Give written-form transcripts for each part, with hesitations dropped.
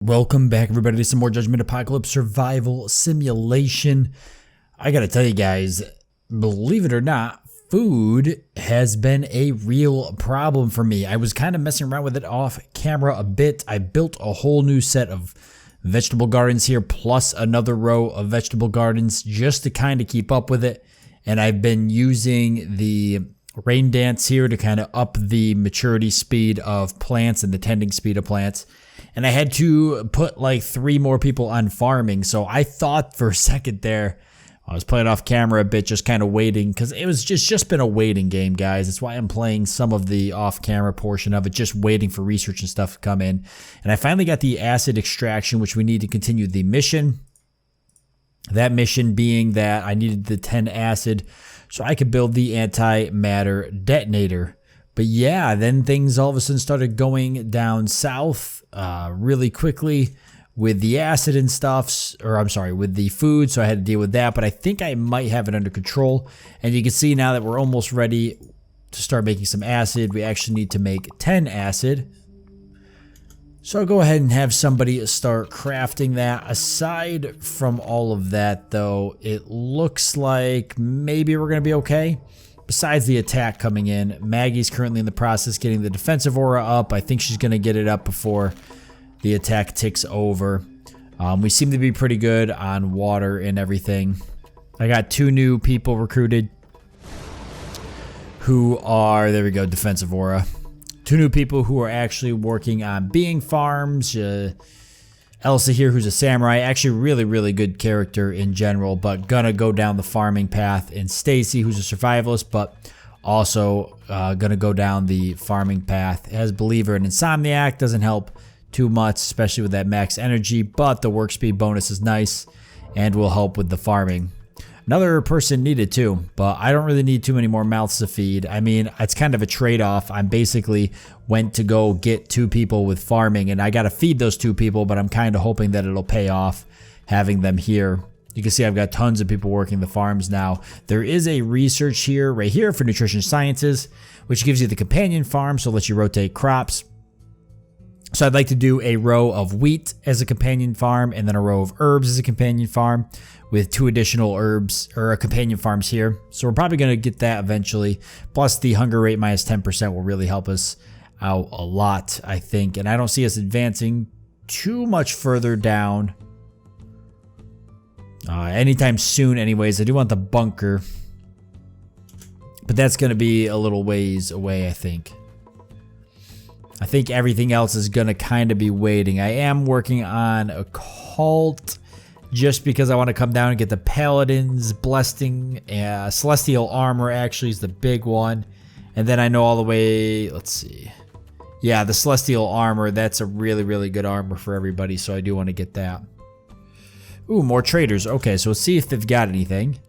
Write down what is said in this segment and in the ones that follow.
Welcome back, everybody, to some more Judgment Apocalypse Survival Simulation. I gotta tell you guys, believe it or not, food has been a real problem for me. I was kind of messing around with it off camera a bit. I built a whole new set of vegetable gardens here, plus another row of vegetable gardens just to kind of keep up with it. And I've been using the rain dance here to kind of up the maturity speed of plants and the tending speed of plants. And I had to put like 3 more people on farming. So I thought for a second there, I was playing off camera a bit, just kind of waiting, because it was just been a waiting game, guys. That's why I'm playing some of the off camera portion of it, just waiting for research and stuff to come in. And I finally got the acid extraction, which we need to continue the mission. That mission being that I needed the 10 acid so I could build the antimatter detonator. But yeah, then things all of a sudden started going down south really quickly with the acid and stuff, or I'm sorry, with the food, so I had to deal with that, but I think I might have it under control. And you can see now that we're almost ready to start making some acid. We actually need to make 10 acid. So I'll go ahead and have somebody start crafting that. Aside from all of that, though, it looks like maybe we're going to be okay. Besides the attack coming in, Maggie's currently in the process getting the defensive aura up. I think she's going to get it up before the attack ticks over. We seem to be pretty good on water and everything. I got 2 new people recruited who are, there we go, defensive aura. 2 new people who are actually working on being farms. Elsa here, who's a samurai, actually really good character in general, but gonna go down the farming path. And Stacy, who's a survivalist, but also gonna go down the farming path. As believer and insomniac, doesn't help too much, especially with that max energy, but the work speed bonus is nice and will help with the farming. Another person needed too, but I don't really need too many more mouths to feed. I mean, it's kind of a trade-off. I basically went to go get 2 people with farming, and I got to feed those 2 people, but I'm kind of hoping that it'll pay off having them here. You can see I've got tons of people working the farms now. There is a research here, right here, for nutrition sciences, which gives you the companion farm, so it lets you rotate crops. So I'd like to do a row of wheat as a companion farm, and then a row of herbs as a companion farm, with 2 additional herbs or companion farms here. So we're probably going to get that eventually. Plus the hunger rate minus 10% will really help us out a lot, I think. And I don't see us advancing too much further down anytime soon anyways. I do want the bunker, but that's going to be a little ways away, I think. I think everything else is going to kind of be waiting. I am working on a cult just because I want to come down and get the paladins, blessing, celestial armor actually is the big one. And then I know all the way, let's see. Yeah, the celestial armor, that's a really good armor for everybody, so I do want to get that. Ooh, more traders. Okay, so let's see if they've got anything.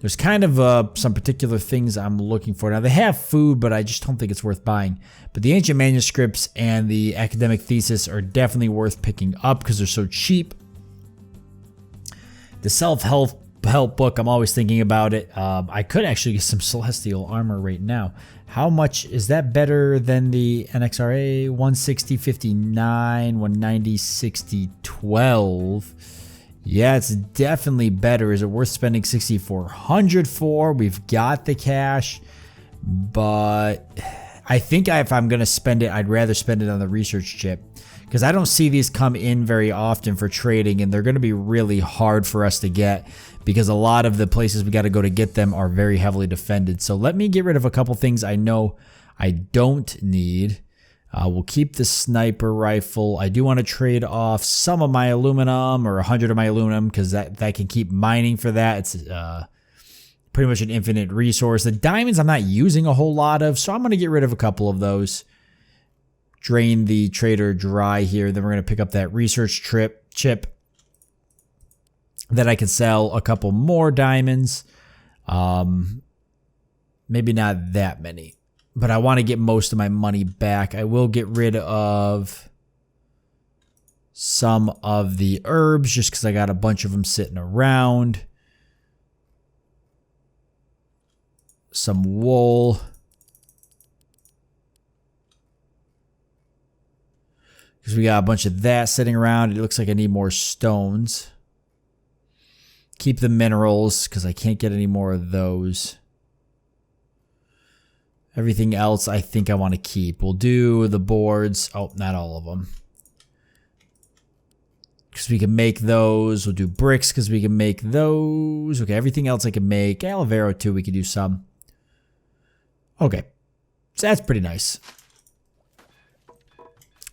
There's kind of some particular things I'm looking for. Now, they have food, but I just don't think it's worth buying. But the ancient manuscripts and the academic thesis are definitely worth picking up because they're so cheap. The self-help book, I'm always thinking about it. I could actually get some celestial armor right now. How much is that better than the NXRA? 160.59, 190, 60, 12. Yeah, it's definitely better. Is it worth spending 6,400 for? We've got the cash, but I think if I'm going to spend it, I'd rather spend it on the research chip, because I don't see these come in very often for trading, and they're going to be really hard for us to get because a lot of the places we got to go to get them are very heavily defended. So let me get rid of a couple things I know I don't need. We'll keep the sniper rifle. I do want to trade off some of my aluminum, or 100 of my aluminum, because that can keep mining for that. It's pretty much an infinite resource. The diamonds I'm not using a whole lot of, so I'm going to get rid of a couple of those. Drain the trader dry here. Then we're going to pick up that research chip that I can sell a couple more diamonds. Maybe not that many, but I want to get most of my money back. I will get rid of some of the herbs just because I got a bunch of them sitting around. Some wool. Because we got a bunch of that sitting around. It looks like I need more stones. Keep the minerals because I can't get any more of those. Everything else I think I want to keep. We'll do the boards. Oh, not all of them. Because we can make those. We'll do bricks because we can make those. Okay, everything else I can make. Aloe vera too, we could do some. Okay, so that's pretty nice.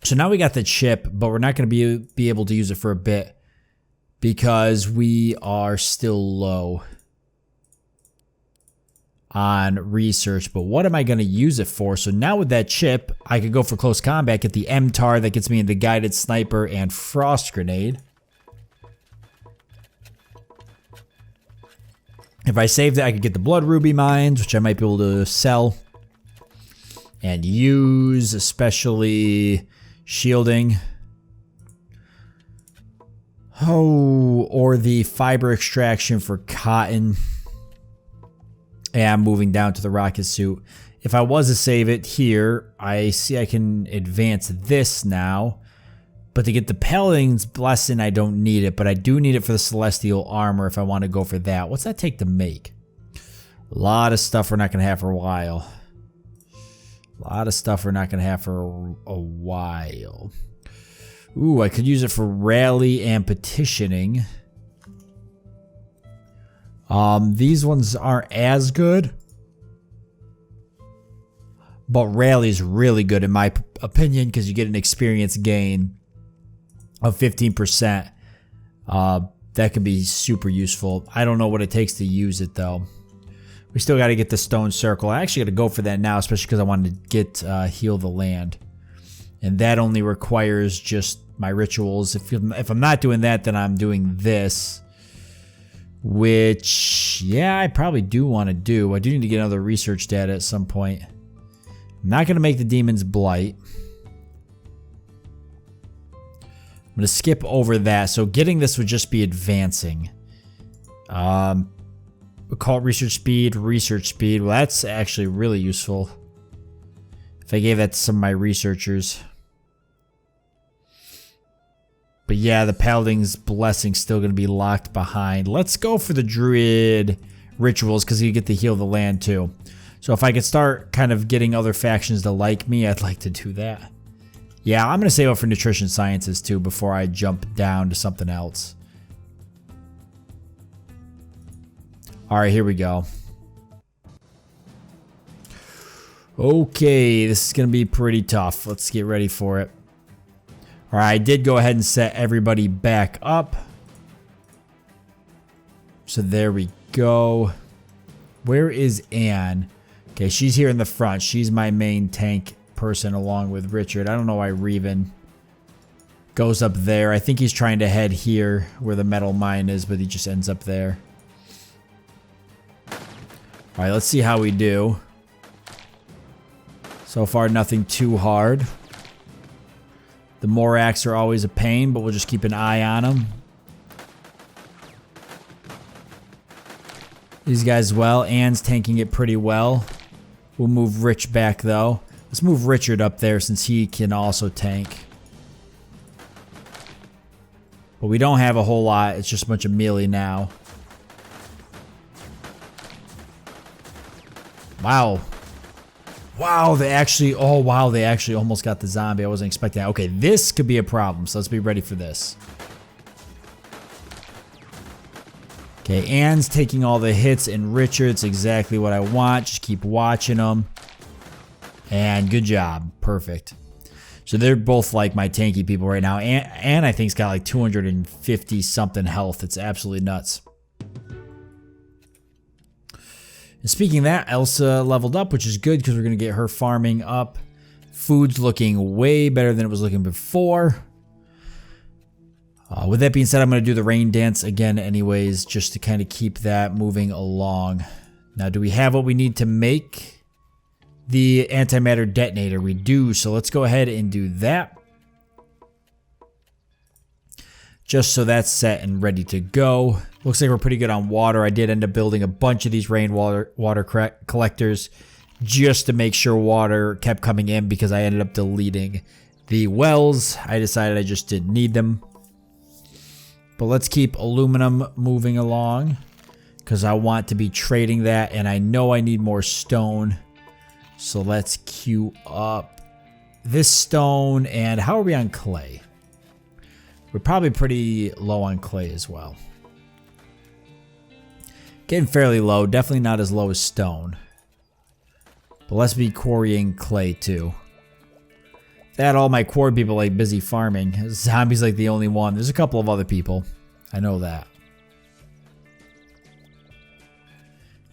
So now we got the chip, but we're not going to be able to use it for a bit because we are still low on research. But what am I going to use it for? So now with that chip, I could go for close combat, get the MTAR that gets me into guided sniper and frost grenade. If I save that, I could get the blood ruby mines, which I might be able to sell and use, especially shielding. Oh, or the fiber extraction for cotton. Yeah, I'm moving down to the rocket suit. If I was to save it here, I see I can advance this now. But to get the Paladin's Blessing, I don't need it. But I do need it for the Celestial Armor if I want to go for that. What's that take to make? A lot of stuff we're not going to have for a while. A lot of stuff we're not going to have for a while. Ooh, I could use it for rally and petitioning. These ones aren't as good. But rally is really good in my opinion because you get an experience gain of 15%. That could be super useful. I don't know what it takes to use it though. We still got to get the stone circle. I actually got to go for that now, especially because I wanted to get heal the land. And that only requires just my rituals. If I'm not doing that, then I'm doing this. Which, yeah, I probably do want to do. I do need to get another research data at some point. I'm not going to make the Demon's Blight. I'm going to skip over that. So getting this would just be advancing. Occult research speed. Well, that's actually really useful. If I gave that to some of my researchers. But yeah, the Paladin's Blessing's still going to be locked behind. Let's go for the Druid Rituals because you get to heal the land too. So if I could start kind of getting other factions to like me, I'd like to do that. Yeah, I'm going to save up for Nutrition Sciences too before I jump down to something else. Alright, here we go. Okay, this is going to be pretty tough. Let's get ready for it. Alright, I did go ahead and set everybody back up. So there we go. Where is Anne? Okay, she's here in the front. She's my main tank person along with Richard. I don't know why Reven goes up there. I think he's trying to head here where the metal mine is, but he just ends up there. Alright, let's see how we do. So far, nothing too hard. The Moraks are always a pain, but we'll just keep an eye on them. These guys as well. Anne's tanking it pretty well. We'll move Rich back though. Let's move Richard up there since he can also tank. But we don't have a whole lot. It's just a bunch of melee now. Wow. Wow, they actually, oh wow, they actually almost got the zombie. I wasn't expecting that. Okay, this could be a problem, so let's be ready for this. Okay, Anne's taking all the hits, and Richard's exactly what I want. Just keep watching them. And good job. Perfect. So they're both like my tanky people right now. Anne I think's got like 250 something health. It's absolutely nuts. And speaking of that, Elsa leveled up, which is good because we're going to get her farming up. Food's looking way better than it was looking before. With that being said, I'm going to do the rain dance again anyways, just to kind of keep that moving along. Now, do we have what we need to make the antimatter detonator? We do, so let's go ahead and do that. Just so that's set and ready to go. Looks like we're pretty good on water. I did end up building a bunch of these water collectors just to make sure water kept coming in because I ended up deleting The wells, I decided I just didn't need them. But let's keep aluminum moving along, because I want to be trading that, and I know I need more stone. So let's queue up this stone. And how are we on clay? We're probably pretty low on clay as well. Getting fairly low, definitely not as low as stone. But let's be quarrying clay too. That all my quarry people like busy farming. Zombie's like the only one. There's a couple of other people. I know that.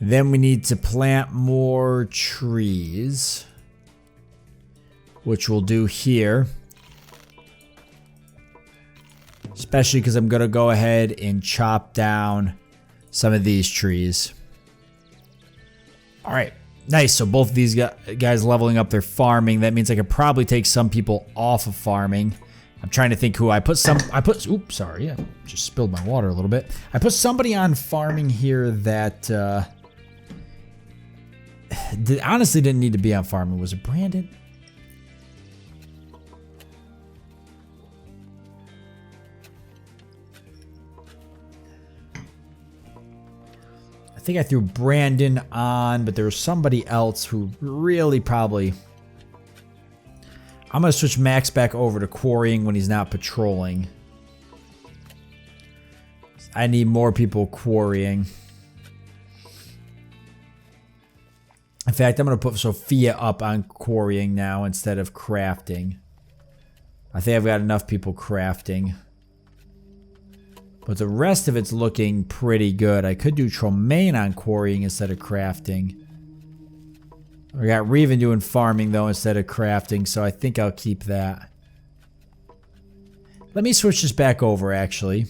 Then we need to plant more trees, which we'll do here. Especially because I'm going to go ahead and chop down some of these trees. All right. Nice. So both of these guys leveling up their farming. That means I could probably take some people off of farming. I'm trying to think who oops, sorry. I just spilled my water a little bit. I put somebody on farming here that honestly didn't need to be on farming. Was it Brandon? I think I threw Brandon on, but there was somebody else who really probably... I'm going to switch Max back over to quarrying when he's not patrolling. I need more people quarrying. In fact, I'm going to put Sophia up on quarrying now instead of crafting. I think I've got enough people crafting. But the rest of it's looking pretty good. I could do Tromaine on quarrying instead of crafting. We got Reven doing farming though instead of crafting, so I think I'll keep that. Let me switch this back over actually.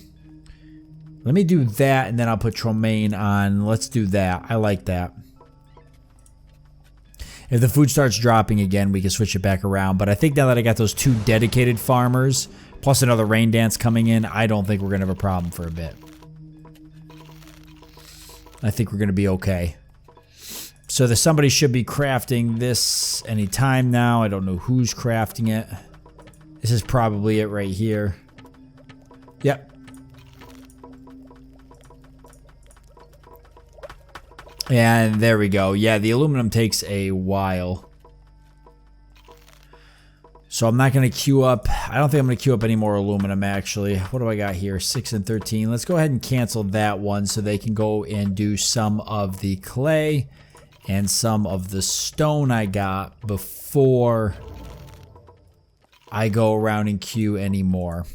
Let me do that and then I'll put Tromaine on. Let's do that. I like that. If the food starts dropping again, we can switch it back around. But I think now that I got those 2 dedicated farmers, plus another rain dance coming in, I don't think we're going to have a problem for a bit. I think we're going to be okay. So somebody should be crafting this anytime now. I don't know who's crafting it. This is probably it right here. Yep. And there we go. Yeah, the aluminum takes a while. So I'm not going to queue up. I don't think I'm going to queue up any more aluminum, actually. What do I got here? 6 and 13. Let's go ahead and cancel that one so they can go and do some of the clay and some of the stone I got before I go around and queue any more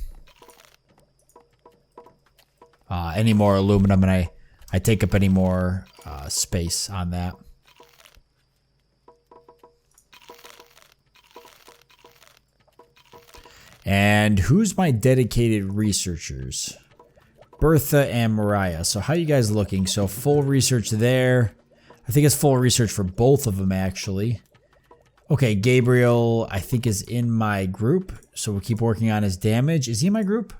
aluminum, and I take up any more space on that. And who's my dedicated researchers? Bertha and Mariah. So how you guys looking? So full research there. I think it's full research for both of them, actually. Okay, Gabriel, I think, is in my group. So we'll keep working on his damage. Is he in my group?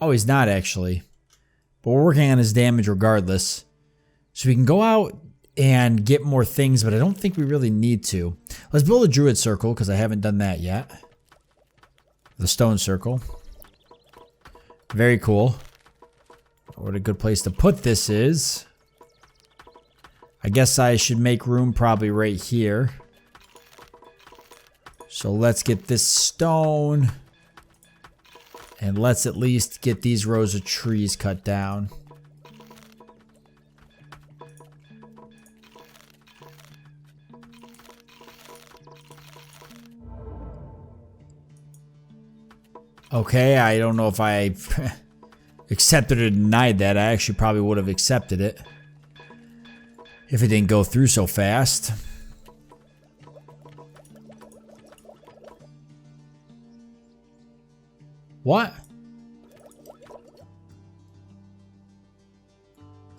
Oh, he's not, actually. But we're working on his damage regardless. So we can go out and get more things, but I don't think we really need to. Let's build a Druid Circle, because I haven't done that yet. The Stone Circle. Very cool. What a good place to put this is. I guess I should make room probably right here. So let's get this stone. And let's at least get these rows of trees cut down. Okay, I don't know if I accepted or denied that. I actually probably would have accepted it if it didn't go through so fast. What?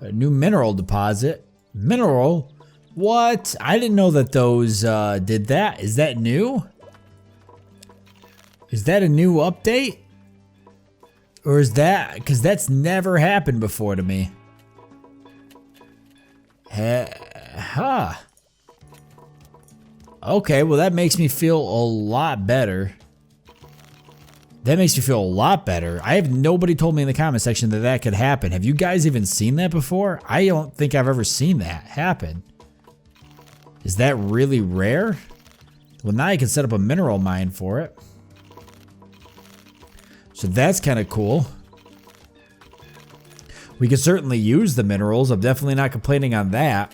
A new mineral deposit? Mineral? What? I didn't know that those did that. Is that new? Is that a new update? Or is that... because that's never happened before to me. Huh. Okay, well that makes me feel a lot better. That makes me feel a lot better. I have nobody told me in the comment section that that could happen. Have you guys even seen that before? I don't think I've ever seen that happen. Is that really rare? Well, now I can set up a mineral mine for it. So that's kind of cool. We could certainly use the minerals. I'm definitely not complaining on that.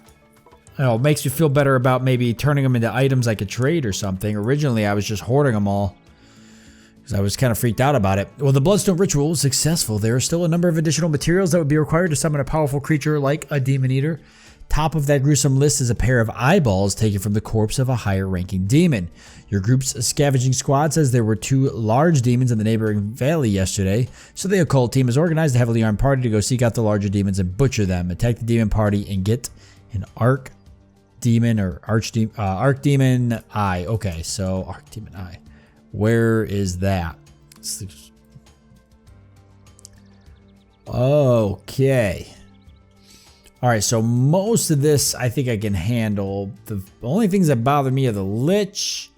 It makes me feel better about maybe turning them into items I could trade or something. Originally, I was just hoarding them all because I was kind of freaked out about it. Well, the Bloodstone Ritual was successful. There are still a number of additional materials that would be required to summon a powerful creature like a Demon Eater. Top of that gruesome list is a pair of eyeballs taken from the corpse of a higher ranking demon. Your group's scavenging squad says there were 2 large demons in the neighboring valley yesterday, so the occult team has organized a heavily armed party to go seek out the larger demons and butcher them, attack the demon party, and get an Archdemon or Archdemon Eye. Okay, so Archdemon Eye. Where is that? Okay. Alright, so most of this I think I can handle. The only things that bother me are the Lich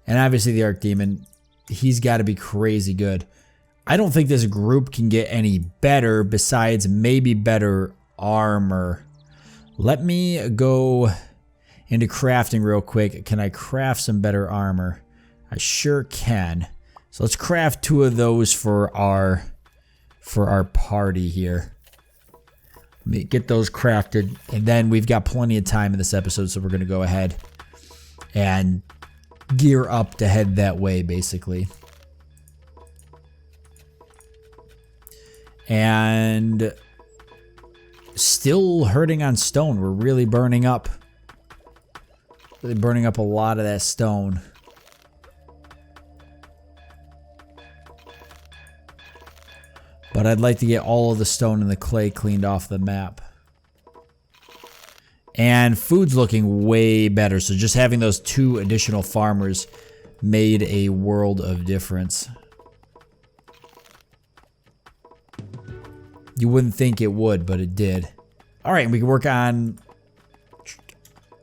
and obviously the Archdemon. He's got to be crazy good. I don't think this group can get any better besides maybe better armor. Let me go into crafting real quick. Can I craft some better armor? I sure can. So let's craft 2 of those for our party here. Let me get those crafted, and then we've got plenty of time in this episode, so we're going to go ahead and gear up to head that way, basically. And still hurting on stone. We're really burning up. Really burning up a lot of that stone. But I'd like to get all of the stone and the clay cleaned off the map. And food's looking way better. So just having those 2 additional farmers made a world of difference. You wouldn't think it would, but it did. Alright, we can work on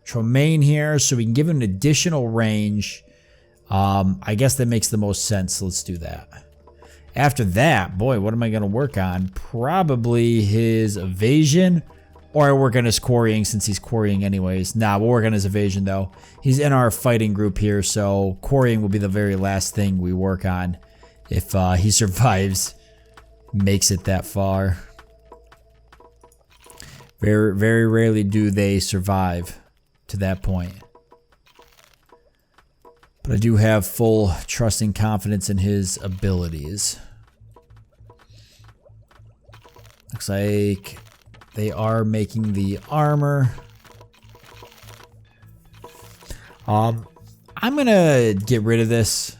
Tremaine here. So we can give him an additional range. I guess that makes the most sense. So let's do that. After that, boy, what am I going to work on? Probably his evasion, or I work on his quarrying since he's quarrying anyways. Nah, we'll work on his evasion though. He's in our fighting group here, so quarrying will be the very last thing we work on if he survives, makes it that far. Very, very rarely do they survive to that point. But I do have full trust and confidence in his abilities. Looks like they are making the armor. I'm gonna get rid of this.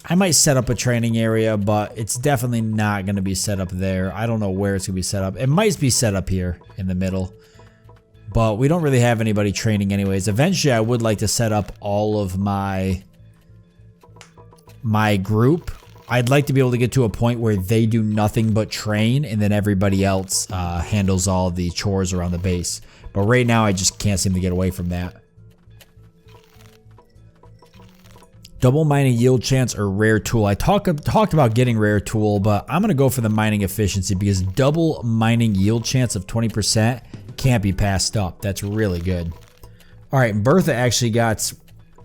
I might set up a training area, but it's definitely not gonna be set up there. I don't know where it's gonna be set up. It might be set up here in the middle. But we don't really have anybody training anyways. Eventually, I would like to set up all of my group. I'd like to be able to get to a point where they do nothing but train, and then everybody else handles all the chores around the base. But right now, I just can't seem to get away from that. Double mining yield chance or rare tool. I talked about getting rare tool, but I'm going to go for the mining efficiency because double mining yield chance of 20% can't be passed up. That's really good. All right, Bertha actually got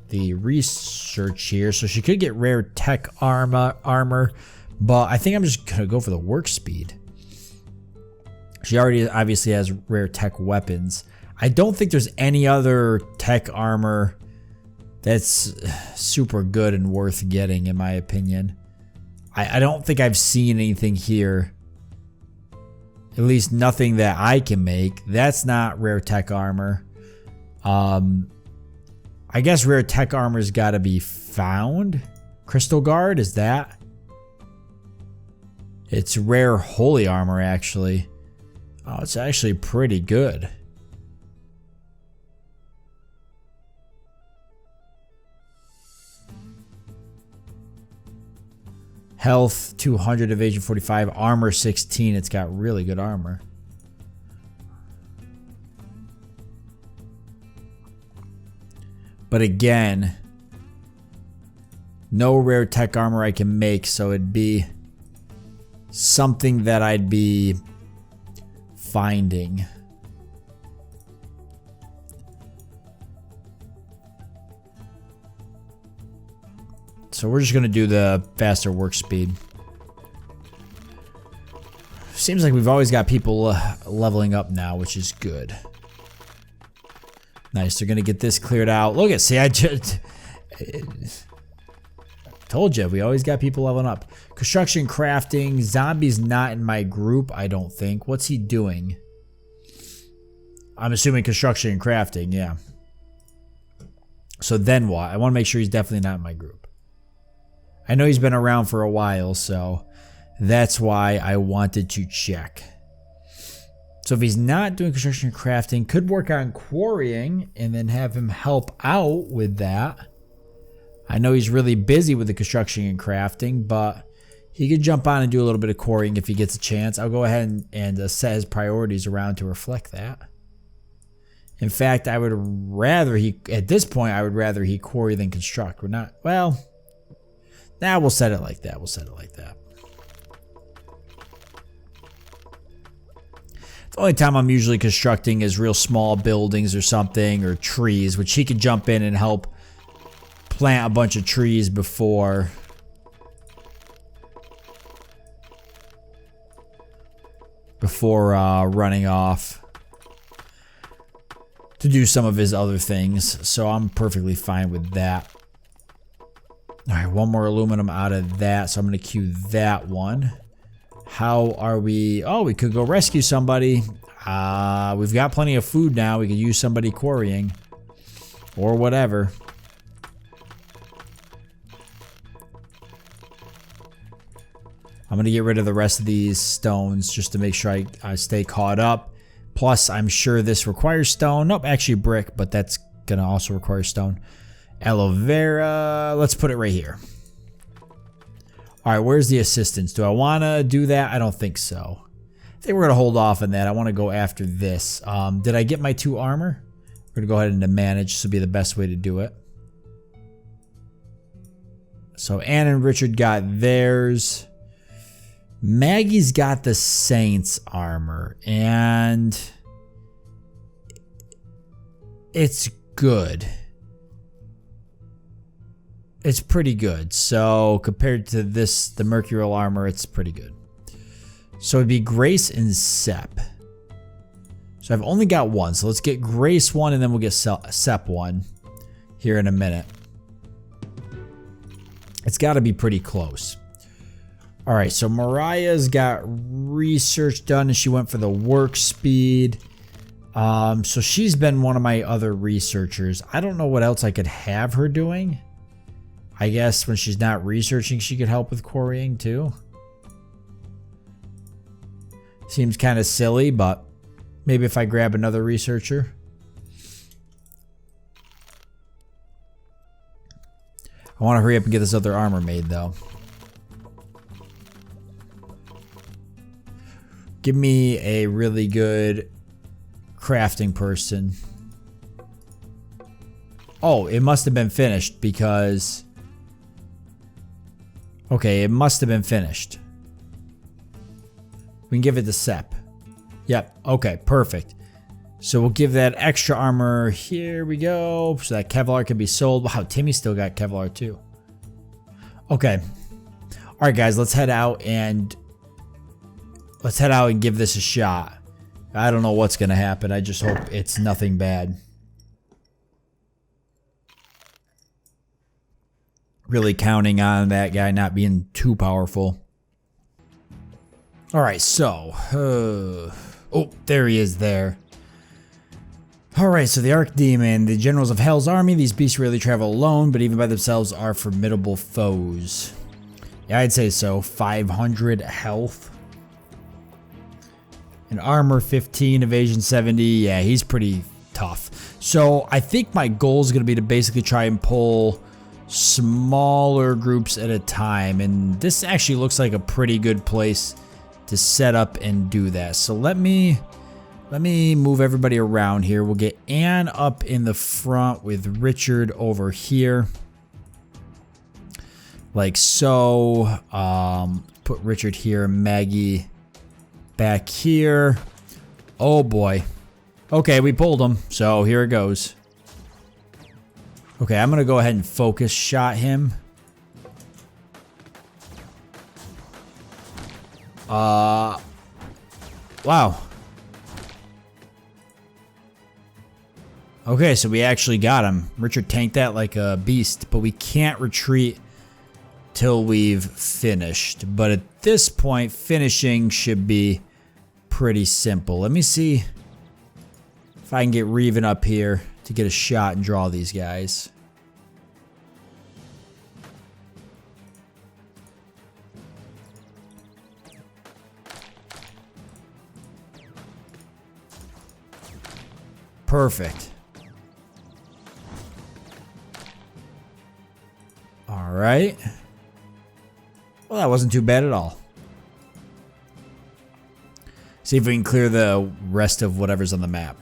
the research here, so she could get rare tech armor, but I think I'm just going to go for the work speed. She already obviously has rare tech weapons. I don't think there's any other tech armor that's super good and worth getting, in my opinion. I don't think I've seen anything here. At least nothing that I can make. That's not rare tech armor. I guess rare tech armor's got to be found. Crystal Guard, is that? It's rare holy armor, actually. Oh, it's actually pretty good. Health 200, evasion 45, armor 16. It's got really good armor. But again, no rare tech armor I can make, so it'd be something that I'd be finding. So we're just going to do the faster work speed. Seems like we've always got people leveling up now, which is good. Nice, they're going to get this cleared out. Look at, see, I just told you, we always got people leveling up. Construction, crafting, zombies not in my group, I don't think. What's he doing? I'm assuming construction and crafting, yeah. So then what? I want to make sure he's definitely not in my group. I know he's been around for a while, so that's why I wanted to check. So if he's not doing construction and crafting, could work on quarrying and then have him help out with that. I know he's really busy with the construction and crafting, but he could jump on and do a little bit of quarrying if he gets a chance. I'll go ahead and set his priorities around to reflect that. In fact, I would rather at this point, I would rather he quarry than construct. We're not, well, now we'll set it like that. We'll set it like that. The only time I'm usually constructing is real small buildings or something, or trees, which he could jump in and help plant a bunch of trees before running off to do some of his other things. So I'm perfectly fine with that. All right, one more aluminum out of that, so I'm going to queue that one. How are we? Oh, we could go rescue somebody. We've got plenty of food now. We could use somebody quarrying or whatever. I'm going to get rid of the rest of these stones just to make sure I stay caught up. Plus, I'm sure this requires stone. Nope, actually brick, but that's going to also require stone. Aloe vera. Let's put it right here. All right, where's the assistance? Do I want to do that? I don't think so. I think we're going to hold off on that. I want to go after this. Did I get my 2 armor? We're going to go ahead and manage. This would be the best way to do it. So Ann and Richard got theirs. Maggie's got the Saints armor, and it's good. It's pretty good. So compared to this, the Mercurial armor, it's pretty good. So it'd be Grace and Sep. So I've only got one. So let's get Grace one, and then we'll get Sep one here in a minute. It's got to be pretty close. All right, so Mariah's got research done, and she went for the work speed. So she's been one of my other researchers. I don't know what else I could have her doing. I guess when she's not researching, she could help with quarrying too. Seems kind of silly, but maybe if I grab another researcher. I want to hurry up and get this other armor made though. Give me a really good crafting person. Oh, it must have been finished because... Okay, it must have been finished. We can give it to Sep. Yep, okay, perfect. So we'll give that extra armor. Here we go. So that Kevlar can be sold. Wow, Timmy still got Kevlar too. Okay. Alright guys, let's head out and give this a shot. I don't know what's gonna happen. I just hope it's nothing bad. Really counting on that guy not being too powerful. Alright, so oh, there he is there. Alright, so the Archdemon, the generals of Hell's army. These beasts rarely travel alone, but even by themselves are formidable foes. Yeah, I'd say so. 500 health. And armor 15, evasion 70. Yeah, he's pretty tough. So I think my goal is going to be to basically try and pull smaller groups at a time. And this actually looks like a pretty good place to set up and do that. So let me Let me move everybody around here. We'll get Anne up in the front with Richard over here. Like so. Put Richard here, Maggie back here. Oh boy. Okay, we pulled him. So here it goes. Okay, I'm going to go ahead and focus shot him. Wow. Okay, so we actually got him. Richard tanked that like a beast, but we can't retreat till we've finished. But at this point, finishing should be pretty simple. Let me see if I can get Reven up here to get a shot and draw these guys. Perfect. All right. Well, that wasn't too bad at all. See if we can clear the rest of whatever's on the map.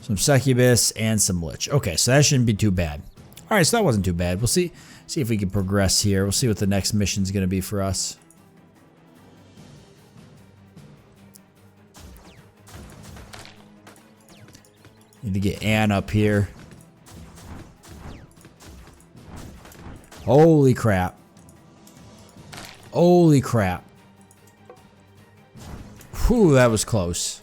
Some succubus and some lich. Okay, so that shouldn't be too bad. All right, so that wasn't too bad. We'll see if we can progress here. We'll see what the next mission's going to be for us. Need to get Anne up here. Holy crap. Holy crap. Whew, that was close.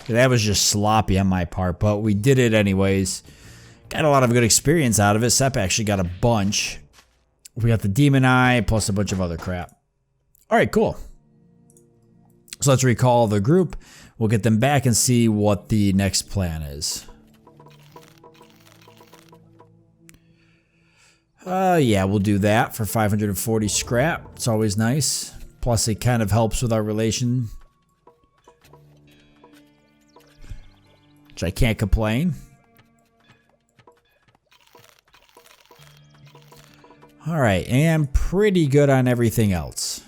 That was just sloppy on my part, but we did it anyways. Got a lot of good experience out of it. Sep actually got a bunch. We got the Demon Eye plus a bunch of other crap. Alright, cool. So let's recall the group. We'll get them back and see what the next plan is. Yeah, we'll do that for 540 scrap. It's always nice. Plus it kind of helps with our relation. Which I can't complain. Alright, and pretty good on everything else.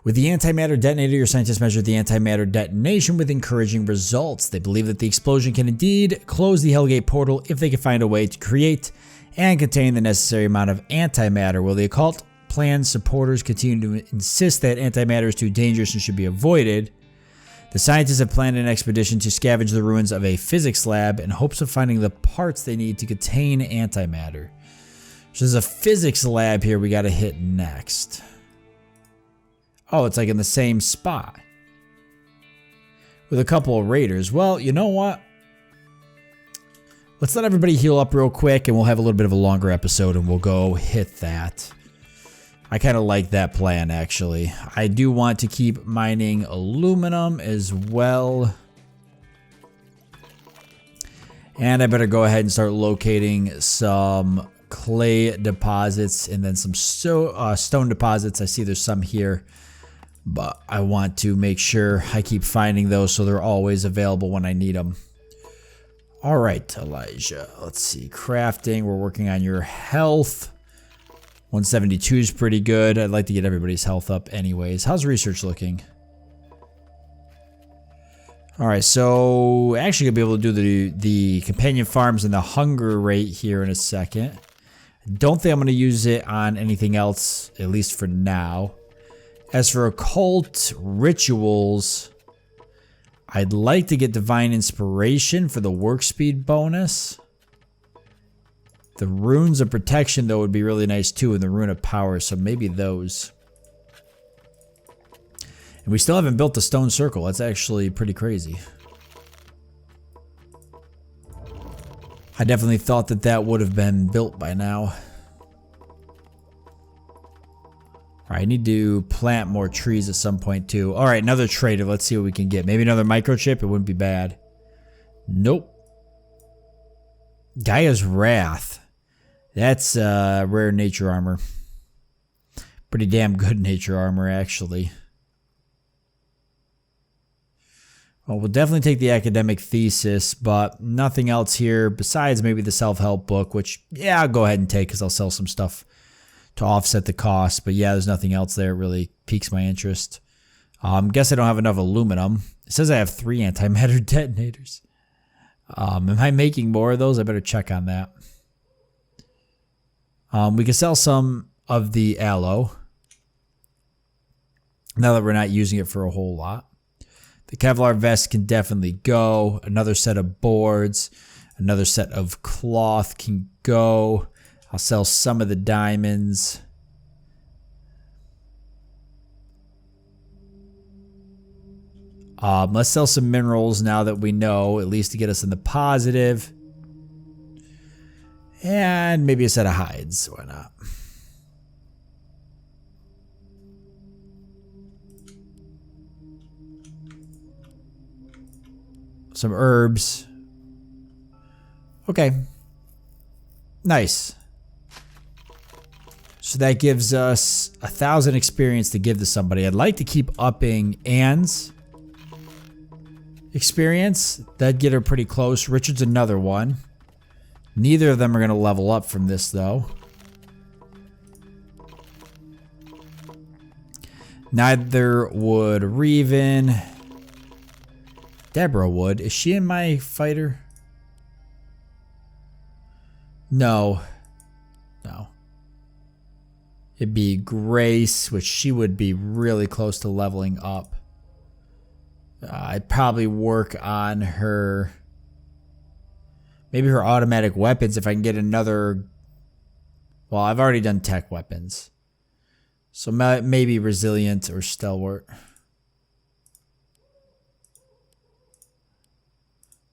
With the antimatter detonator, your scientists measured the antimatter detonation with encouraging results. They believe that the explosion can indeed close the Hellgate portal if they can find a way to create and contain the necessary amount of antimatter. While the occult plan supporters continue to insist that antimatter is too dangerous and should be avoided, the scientists have planned an expedition to scavenge the ruins of a physics lab in hopes of finding the parts they need to contain antimatter. So there's a physics lab here we gotta hit next. Oh, it's like in the same spot. With a couple of raiders. Well, you know what? Let's let everybody heal up real quick and we'll have a little bit of a longer episode and we'll go hit that. I kind of like that plan, actually. I do want to keep mining aluminum as well. And I better go ahead and start locating some clay deposits and then some stone deposits. I see there's some here. But I want to make sure I keep finding those so they're always available when I need them. Alright, Elijah. Let's see. Crafting. We're working on your health. 172 is pretty good. I'd like to get everybody's health up anyways. How's research looking? Alright, so actually going to be able to do the companion farms and the hunger rate here in a second. Don't think I'm going to use it on anything else, at least for now. As for occult rituals, I'd like to get divine inspiration for the work speed bonus. The runes of protection, though, would be really nice too, and the rune of power, so maybe those. And we still haven't built the stone circle. That's actually pretty crazy. I definitely thought that that would have been built by now. Alright, I need to plant more trees at some point too. Alright, another trader. Let's see what we can get. Maybe another microchip. It wouldn't be bad. Nope. Gaia's Wrath. That's rare nature armor. Pretty damn good nature armor, actually. Well, we'll definitely take the academic thesis, but nothing else here besides maybe the self-help book, which, yeah, I'll go ahead and take because I'll sell some stuff to offset the cost. But yeah, there's nothing else there that really piques my interest. Guess I don't have enough aluminum. It says I have 3 antimatter detonators. Am I making more of those? I better check on that. We can sell some of the aloe now that we're not using it for a whole lot. The Kevlar vest can definitely go. Another set of boards. Another set of cloth can go. I'll sell some of the diamonds. Let's sell some minerals now that we know, at least to get us in the positive. And maybe a set of hides. Why not? Some herbs. Okay. Nice. So that gives us 1,000 experience to give to somebody. I'd like to keep upping Anne's experience. That'd get her pretty close. Richard's another one. Neither of them are going to level up from this, though. Neither would Reven. Deborah would. Is she in my fighter? No. No. It'd be Grace, which she would be really close to leveling up. I'd probably work on her. Maybe her automatic weapons if I can get another. Well, I've already done tech weapons. So maybe resilient or stalwart.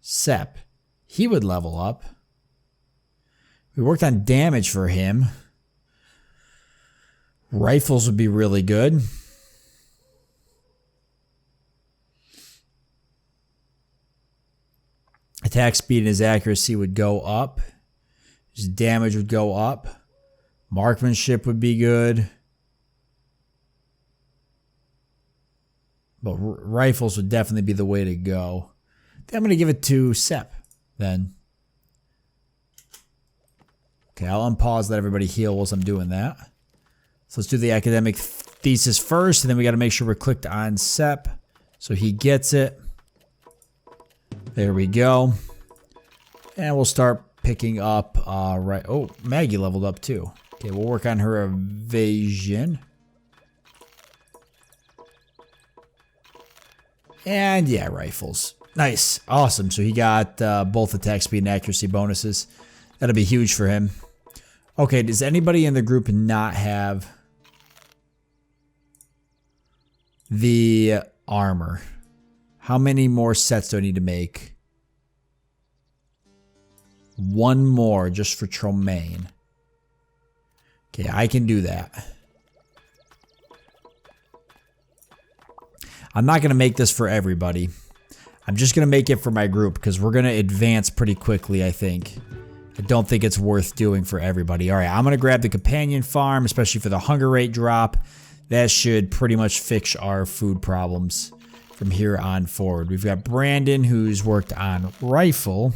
Sep. He would level up. We worked on damage for him. Rifles would be really good. Attack speed and his accuracy would go up. His damage would go up. Marksmanship would be good. But rifles would definitely be the way to go. I'm going to give it to Sep then. Okay, I'll unpause, let everybody heal whilst I'm doing that. So let's do the academic thesis first, and then we got to make sure we're clicked on Sep so he gets it. There we go. And we'll start picking up, right. Oh, Maggie leveled up too. Okay, we'll work on her evasion. And yeah, rifles. Nice. Awesome. So he got both attack speed and accuracy bonuses. That'll be huge for him. Okay, does anybody in the group not have the armor? How many more sets do I need to make? 1 more just for Tromaine. Okay, I can do that. I'm not going to make this for everybody. I'm just going to make it for my group because we're going to advance pretty quickly, I think. I don't think it's worth doing for everybody. All right, I'm going to grab the companion farm, especially for the hunger rate drop. That should pretty much fix our food problems from here on forward. We've got Brandon, who's worked on rifle.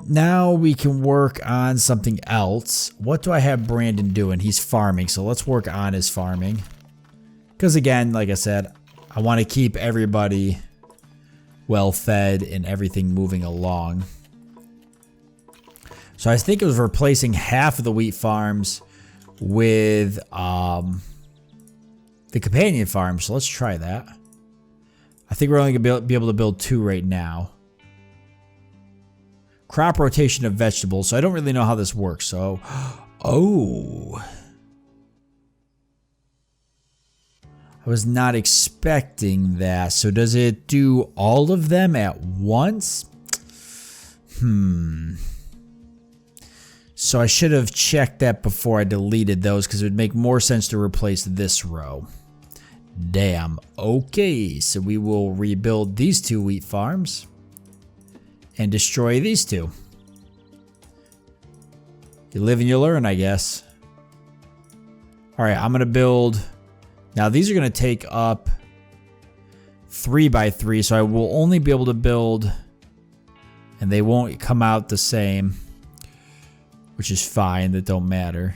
Now we can work on something else. What do I have Brandon doing? He's farming, so let's work on his farming. Because again, like I said, I want to keep everybody well fed and everything moving along. So I think it was replacing half of the wheat farms with the companion farm. So let's try that. I think we're only going to be able to build 2 right now. Crop rotation of vegetables. So I don't really know how this works. So, oh. I was not expecting that. So does it do all of them at once? So I should have checked that before I deleted those because it would make more sense to replace this row. Damn. Okay, so we will rebuild these 2 wheat farms and destroy these 2. You live and you learn, I guess. All right, I'm going to build. Now these are going to take up 3x3, so I will only be able to build, and they won't come out the same, which is fine. That don't matter.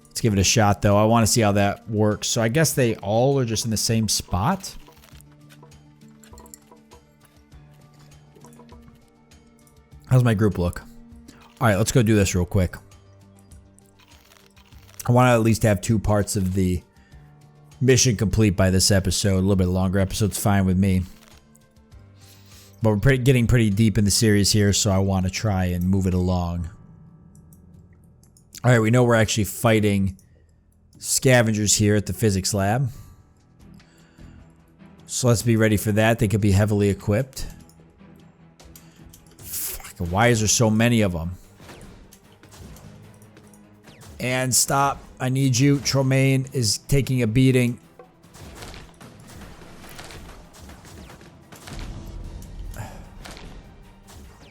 Let's give it a shot, though. I want to see how that works. So I guess they all are just in the same spot. How's my group look? All right, let's go do this real quick. I want to at least have 2 parts of the mission complete by this episode. A little bit longer episode's fine with me. But we're getting pretty deep in the series here, so I want to try and move it along. All right, we know we're actually fighting scavengers here at the physics lab. So let's be ready for that. They could be heavily equipped. Fuck, why is there so many of them? And stop. I need you. Tromaine is taking a beating.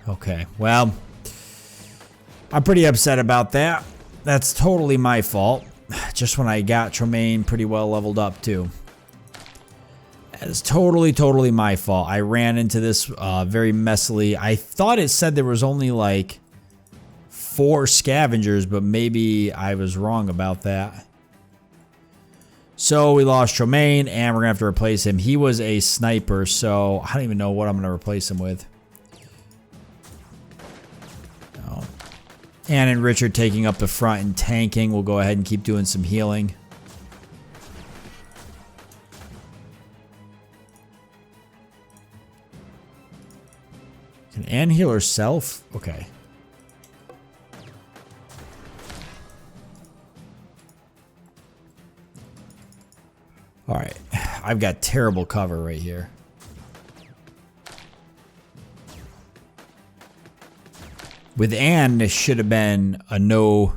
Okay, well, I'm pretty upset about that. That's totally my fault. Just when I got Tromaine pretty well leveled up, too. That is totally my fault. I ran into this very messily. I thought it said there was only like 4 scavengers, but maybe I was wrong about that. So we lost Tromaine, and we're gonna have to replace him. He was a sniper, so I don't even know what I'm gonna replace him with. Oh. Ann and Richard taking up the front and tanking. We'll go ahead and keep doing some healing. Can Ann heal herself? Okay. Alright, I've got terrible cover right here. With Anne, this should have been a no.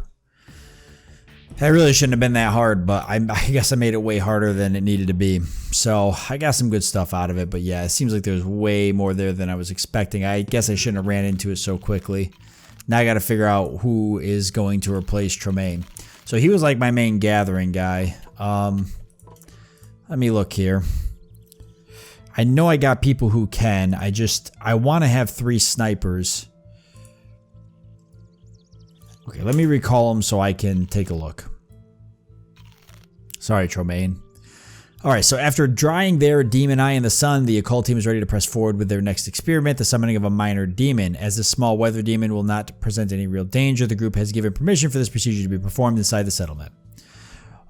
That really shouldn't have been that hard, but I guess I made it way harder than it needed to be. So I got some good stuff out of it, but yeah, it seems like there's way more there than I was expecting. I guess I shouldn't have ran into it so quickly. Now I got to figure out who is going to replace Tromaine. So he was like my main gathering guy. Let me look here. I know I got people who can. I want to have 3 snipers. Okay, let me recall them so I can take a look. Sorry, Tromaine. Alright, so after drying their demon eye in the sun, the occult team is ready to press forward with their next experiment, the summoning of a minor demon. As this small weather demon will not present any real danger, the group has given permission for this procedure to be performed inside the settlement.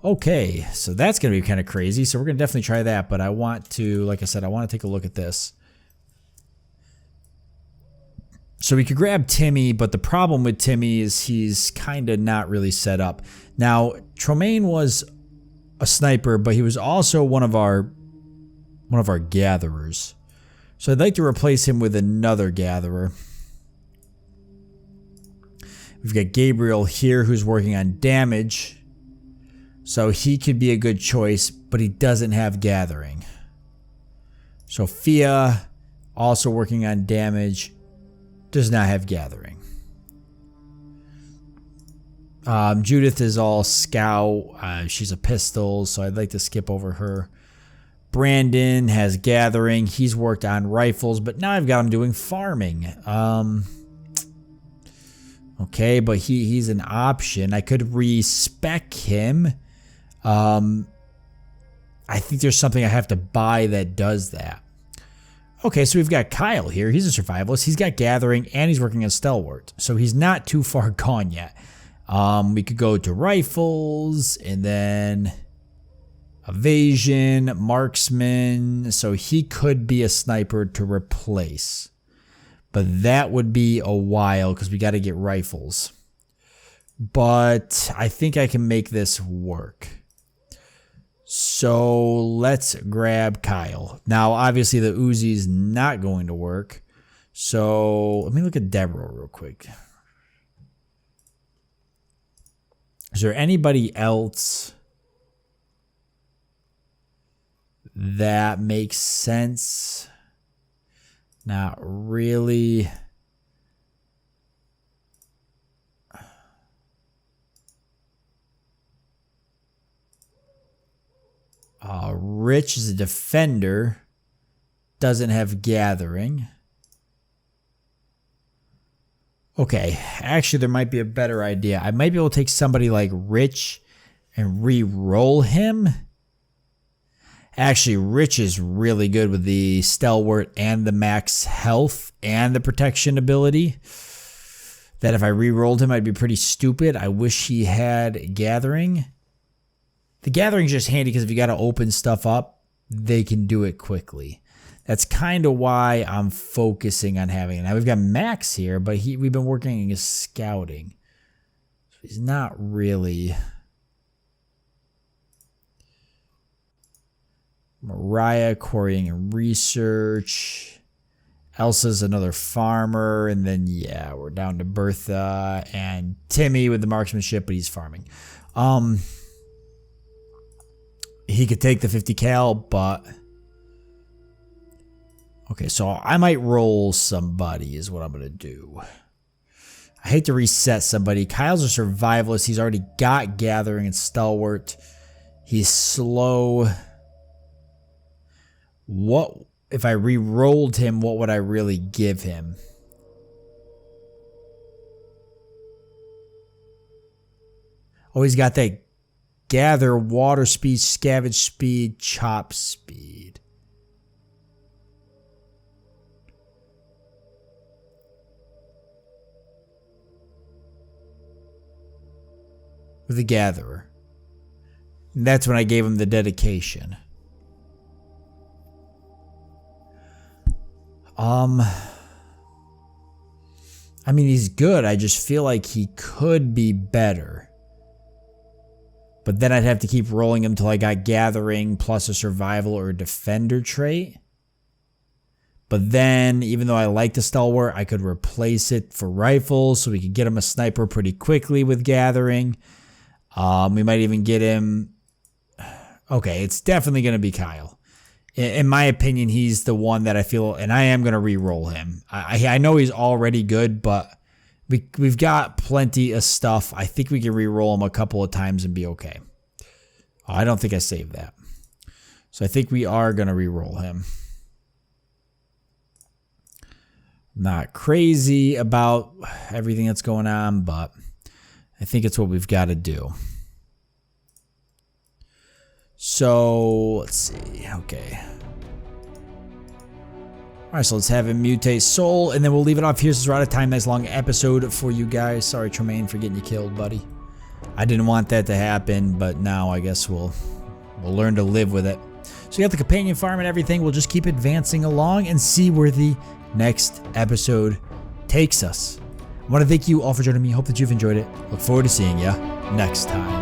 Okay, so that's going to be kind of crazy, so we're going to definitely try that, but I want to, like I said, I want to take a look at this. So we could grab Timmy, but the problem with Timmy is he's kind of not really set up. Now, Tromaine was a sniper, but he was also one of our gatherers. So I'd like to replace him with another gatherer. We've got Gabriel here who's working on damage. So he could be a good choice, but he doesn't have gathering. Sophia, also working on damage, does not have gathering. Judith is all scout. She's a pistol, so I'd like to skip over her. Brandon has gathering. He's worked on rifles, but now I've got him doing farming. Okay, but he's an option. I could respec him. I think there's something I have to buy that does that. Okay, so we've got Kyle here. He's a survivalist. He's got gathering and he's working on stalwart. So he's not too far gone yet. We could go to rifles and then evasion, marksman. So he could be a sniper to replace. But that would be a while because we got to get rifles. But I think I can make this work. So let's grab Kyle. Now, obviously, the Uzi's not going to work. So let me look at Deborah real quick. Is there anybody else that makes sense? Not really. Rich is a defender. Doesn't have gathering. Okay, actually there might be a better idea. I might be able to take somebody like Rich and re-roll him. Actually, Rich is really good with the Stalwart and the max health and the protection ability. That if I re-rolled him, I'd be pretty stupid. I wish he had gathering. The gathering's just handy because if you got to open stuff up, they can do it quickly. That's kind of why I'm focusing on having it. Now we've got Max here, but we've been working his scouting. So he's not really... Mariah, quarrying and research. Elsa's another farmer. And then, yeah, we're down to Bertha and Timmy with the marksmanship, but he's farming. He could take the 50 cal, but... Okay, so I might roll somebody is what I'm going to do. I hate to reset somebody. Kyle's a survivalist. He's already got gathering and stalwart. He's slow. What if I re-rolled him, what would I really give him? Oh, he's got that gather, water speed, scavenge speed, chop speed. With the gatherer. And that's when I gave him the dedication. I mean, he's good. I just feel like he could be better. But then I'd have to keep rolling him till I got gathering plus a survival or a defender trait. But then, even though I like the stalwart, I could replace it for rifles so we could get him a sniper pretty quickly with gathering. We might even get him... Okay, it's definitely going to be Kyle. In my opinion, he's the one that I feel, and I am going to re-roll him. I know he's already good, but we've got plenty of stuff. I think we can re-roll him a couple of times and be okay. Oh, I don't think I saved that. So I think we are going to re-roll him. Not crazy about everything that's going on, but I think it's what we've got to do. So, let's see. Okay. Alright, so let's have him mutate soul, and then we'll leave it off here since we're out of time. Nice long episode for you guys. Sorry, Tremaine, for getting you killed, buddy. I didn't want that to happen, but now I guess we'll learn to live with it. So you got the companion farm and everything. We'll just keep advancing along and see where the next episode takes us. I want to thank you all for joining me. Hope that you've enjoyed it. Look forward to seeing you next time.